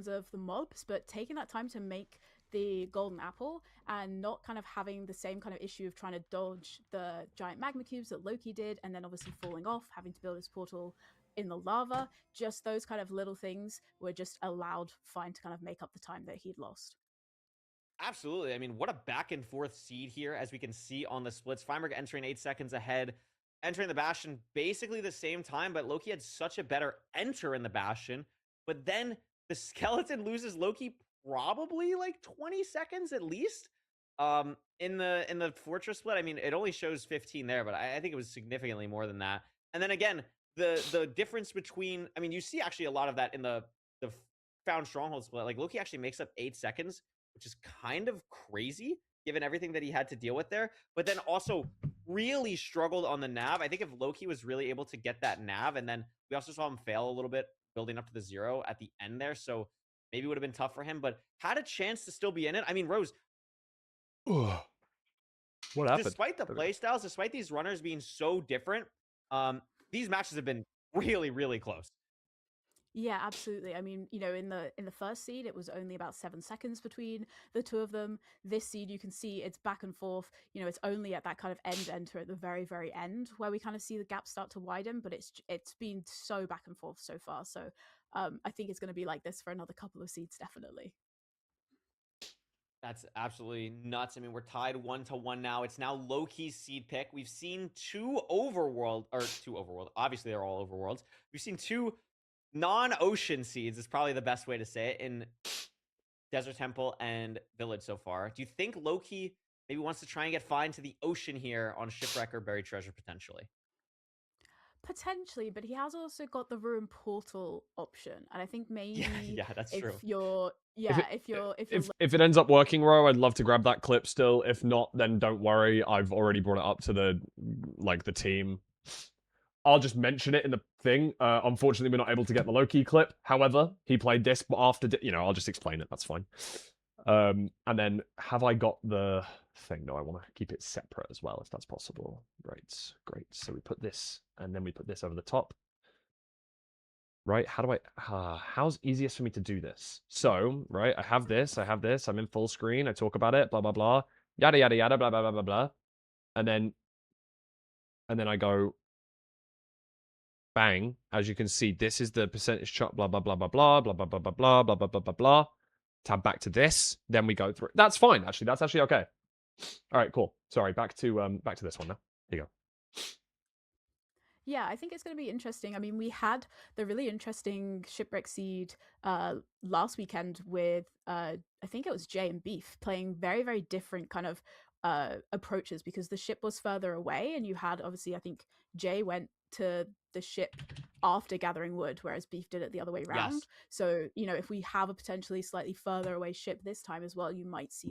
of the mobs, but taking that time to make the golden apple and not kind of having the same kind of issue of trying to dodge the giant magma cubes that Loki did, and then obviously falling off, having to build his portal in the lava. Just those kind of little things were just allowed Fine to kind of make up the time that he'd lost. Absolutely. I mean, what a back and forth seed here, as we can see on the splits. Feinberg entering 8 seconds ahead, entering the Bastion basically the same time, but Loki had such a better enter in the Bastion. But then the skeleton loses Loki probably like 20 seconds at least. In the fortress split. I mean, it only shows 15 there, but I think it was significantly more than that. And then again, the difference between, I mean, you see actually a lot of that in the found stronghold split. Like Loki actually makes up 8 seconds, which is kind of crazy given everything that he had to deal with there. But then also really struggled on the nav. I think if Loki was really able to get that nav, and then we also saw him fail a little bit building up to the 0 at the end there. So maybe it would have been tough for him, but had a chance to still be in it. I mean, Rose, Ugh. What happened? despite the play styles, despite these runners being so different, these matches have been really, really close. Yeah, absolutely. I mean, in the first seed, it was only about 7 seconds between the two of them. This seed, you can see it's back and forth. It's only at that kind of end enter at the very, very end where we kind of see the gap start to widen. But it's been so back and forth so far. So I think it's going to be like this for another couple of seeds, definitely. That's absolutely nuts. I mean, we're tied 1-1 now. It's now Loki's seed pick. We've seen two overworld. Obviously, they're all overworlds. We've seen two non-ocean seeds, is probably the best way to say it, in Desert Temple and Village so far. Do you think Loki maybe wants to try and get Fine to the ocean here on Shipwreck or Buried Treasure potentially? Potentially, but he has also got the ruin portal option, and I think Yeah, maybe yeah, that's if true. you're If yeah, it, if it ends up working, Ro, I'd love to grab that clip still. If not, then don't worry. I've already brought it up to the team. I'll just mention it in the thing. Unfortunately, we're not able to get the Loki clip. However, he played this after. I'll just explain it. That's fine. And then have I got the thing? No, I want to keep it separate as well, if that's possible. Right, great. So we put this, and then we put this over the top. Right? How do I? How's easiest for me to do this? So, right, I have this. I'm in full screen. I talk about it. Blah blah blah. Yada yada yada. Blah blah blah blah blah. And then I go bang. As you can see, this is the percentage chop. Blah blah blah blah blah blah blah blah blah blah blah blah blah blah blah. Tab back to this. Then we go through. That's fine. Actually, that's actually okay. All right, cool. Sorry, back to this one now. Here you go. Yeah, I think it's going to be interesting. I mean, we had the really interesting shipwreck seed last weekend with I think it was Jay and Beef playing very, very different kind of approaches because the ship was further away, and you had obviously I think Jay went to the ship after gathering wood, whereas Beef did it the other way Yes. around. So if we have a potentially slightly further away ship this time as well, you might see